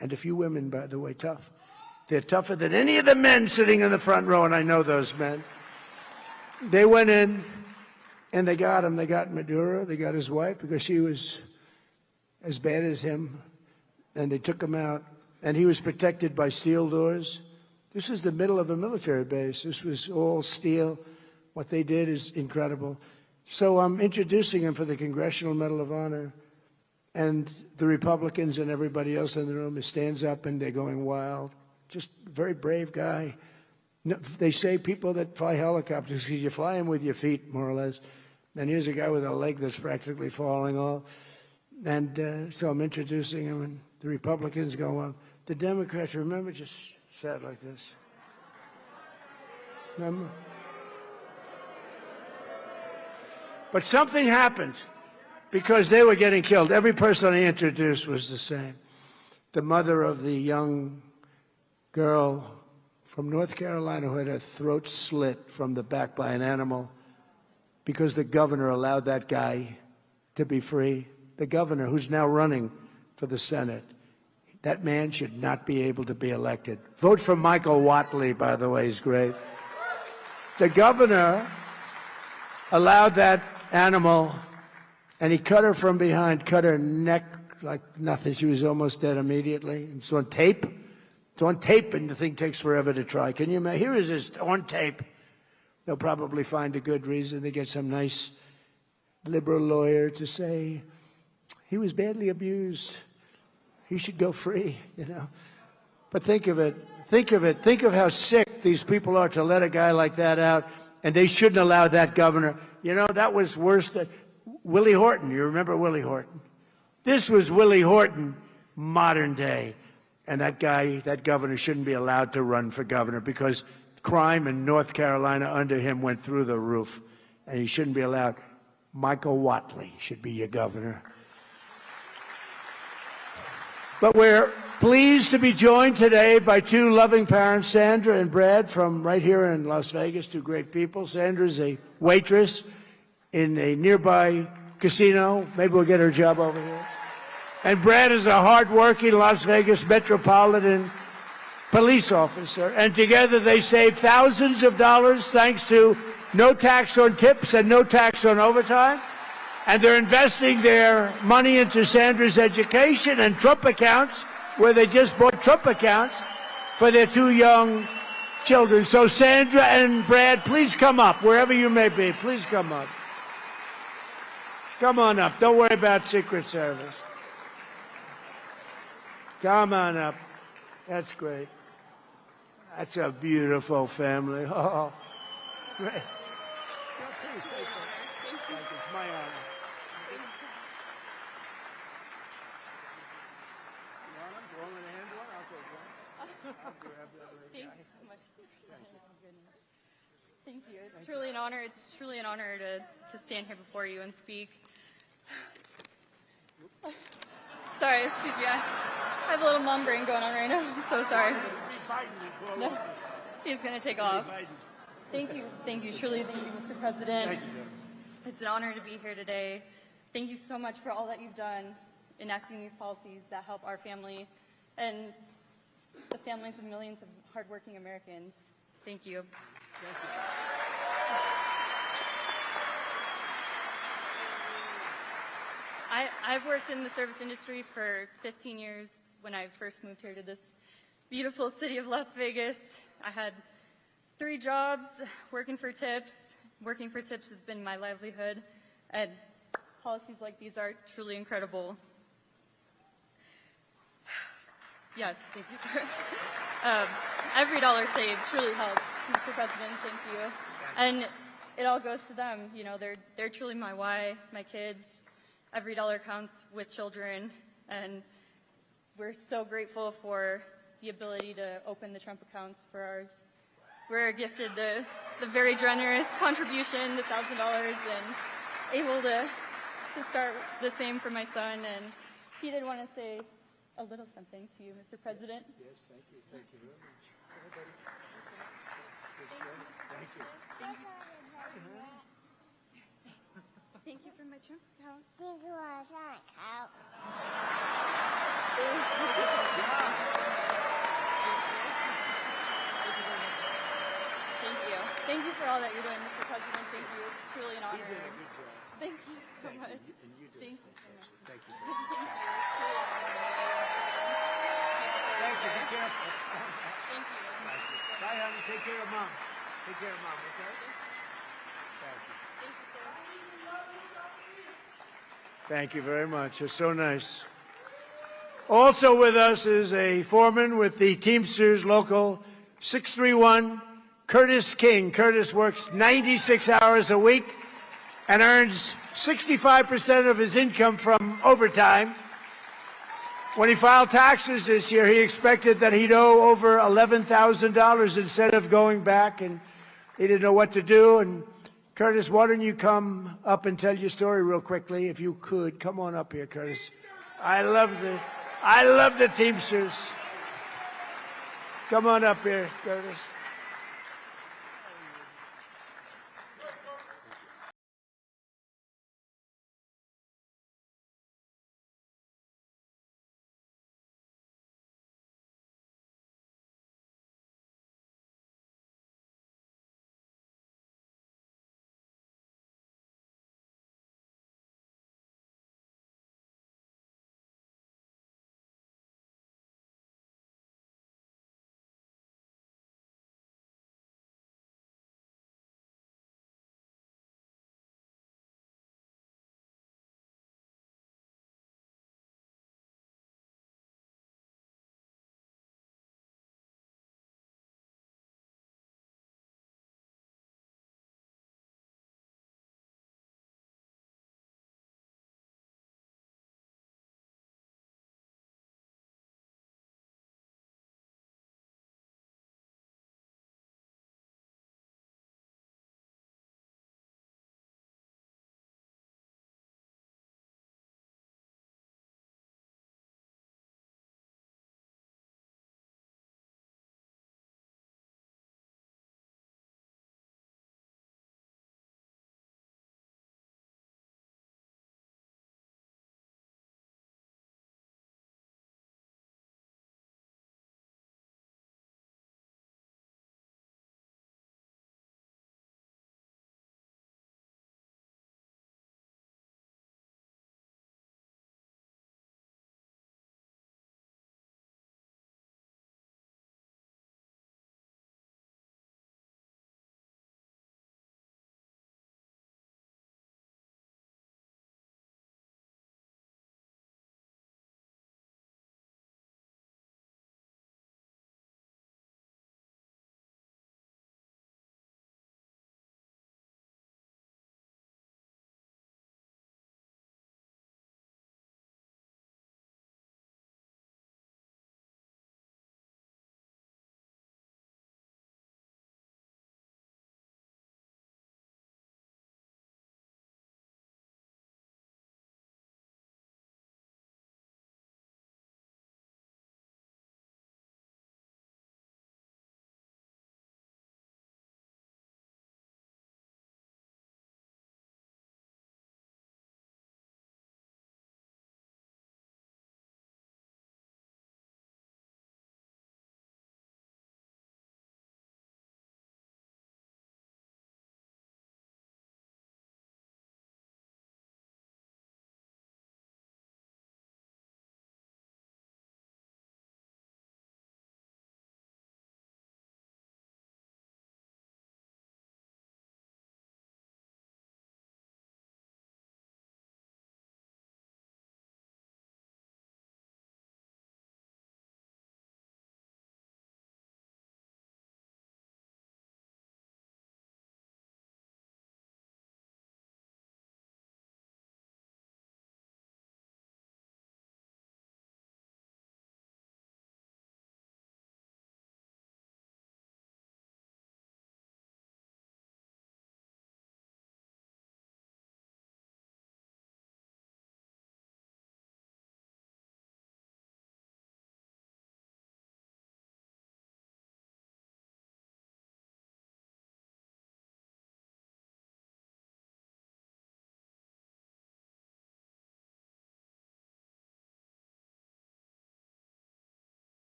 and a few women, by the way, tough. They're tougher than any of the men sitting in the front row, and I know those men. They went in, and they got him. They got Maduro. They got his wife, because she was as bad as him, and they took him out, and he was protected by steel doors. This is the middle of a military base. This was all steel. What they did is incredible. So I'm introducing him for the Congressional Medal of Honor, and the Republicans and everybody else in the room stands up, and they're going wild. Just a very brave guy. They say people that fly helicopters, you fly them with your feet, more or less. And here's a guy with a leg that's practically falling off. And so I'm introducing him, and the Republicans go on. The Democrats, remember, just sat like this. Remember? But something happened, because they were getting killed. Every person I introduced was the same. The mother of the young girl from North Carolina who had her throat slit from the back by an animal because the governor allowed that guy to be free. The governor, who's now running for the Senate, that man should not be able to be elected. Vote for Michael Whatley, by the way, he's great. The governor allowed that animal, and he cut her from behind, cut her neck like nothing. She was almost dead immediately. It's on tape. It's on tape, and the thing takes forever to try. Can you imagine? Here it is on tape. They'll probably find a good reason. They get some nice liberal lawyer to say he was badly abused. He should go free, you know. But think of it. Think of it. Think of how sick these people are to let a guy like that out, and they shouldn't allow that governor. You know, that was worse than Willie Horton. You remember Willie Horton? This was Willie Horton, modern day. And that guy, that governor, shouldn't be allowed to run for governor because crime in North Carolina under him went through the roof. And he shouldn't be allowed. Michael Whatley should be your governor. But we're pleased to be joined today by two loving parents, Sandra and Brad, from right here in Las Vegas, two great people. Sandra's a waitress in a nearby casino. Maybe we'll get her a job over here. And Brad is a hard-working Las Vegas Metropolitan police officer. And together they save thousands of dollars thanks to no tax on tips and no tax on overtime. And they're investing their money into Sandra's education and Trump accounts, where they just bought Trump accounts for their two young children. So Sandra and Brad, please come up, wherever you may be. Please come up. Come on up. Don't worry about Secret Service. Come on up. That's great. That's a beautiful family. Oh, great. Please say so. Thank you. It's my honor. You want them? Do you want me to handle it? I'll take one. I'll grab that little guy. Thank you so much, Mr. President. Oh, goodness. Thank you. It's truly an honor. It's truly an honor to stand here before you and speak. Sorry, excuse me. I have a little mom brain going on right now. I'm so sorry. No, he's going to take off. Thank you. Thank you. Truly, thank you, Mr. President. Thank you. It's an honor to be here today. Thank you so much for all that you've done enacting these policies that help our family and the families of millions of hardworking Americans. Thank you. Thank you. I've worked in the service industry for 15 years. When I first moved here to this beautiful city of Las Vegas, I had 3 jobs working for tips. Working for tips has been my livelihood. And policies like these are truly incredible. Yes, thank you, sir. Every dollar saved truly helps, Mr. President. Thank you. And it all goes to them. You know, they're truly my why, my kids. Every dollar counts with children, and we're so grateful for the ability to open the Trump accounts for ours. We're gifted the very generous contribution, the $1,000, and able to start the same for my son. And he did want to say a little something to you, Mr. President. Yes, thank you. Thank you very much. Thank you. Thank you. Thank you for my Trump account. นี่คือวาระสำคัญ Thank you. Thank you for all that you're doing, Mr. President. Thank you. It's truly an honor. You did a good job. Thank you so much. And you did. Thank you so much. Thank you. Thank you. Be careful. Thank you. Bye, honey. Take care of Mom. Take care of Mom, okay? Thank you. Thank you, sir. Thank you very much. It's so nice. Also with us is a foreman with the Teamsters Local 631, Curtis King. Curtis works 96 hours a week and earns 65% of his income from overtime. When he filed taxes this year, he expected that he'd owe over $11,000 instead of going back, and he didn't know what to do. And Curtis, why don't you come up and tell your story real quickly, if you could. Come on up here, Curtis. I love the Teamsters. Come on up here, Curtis.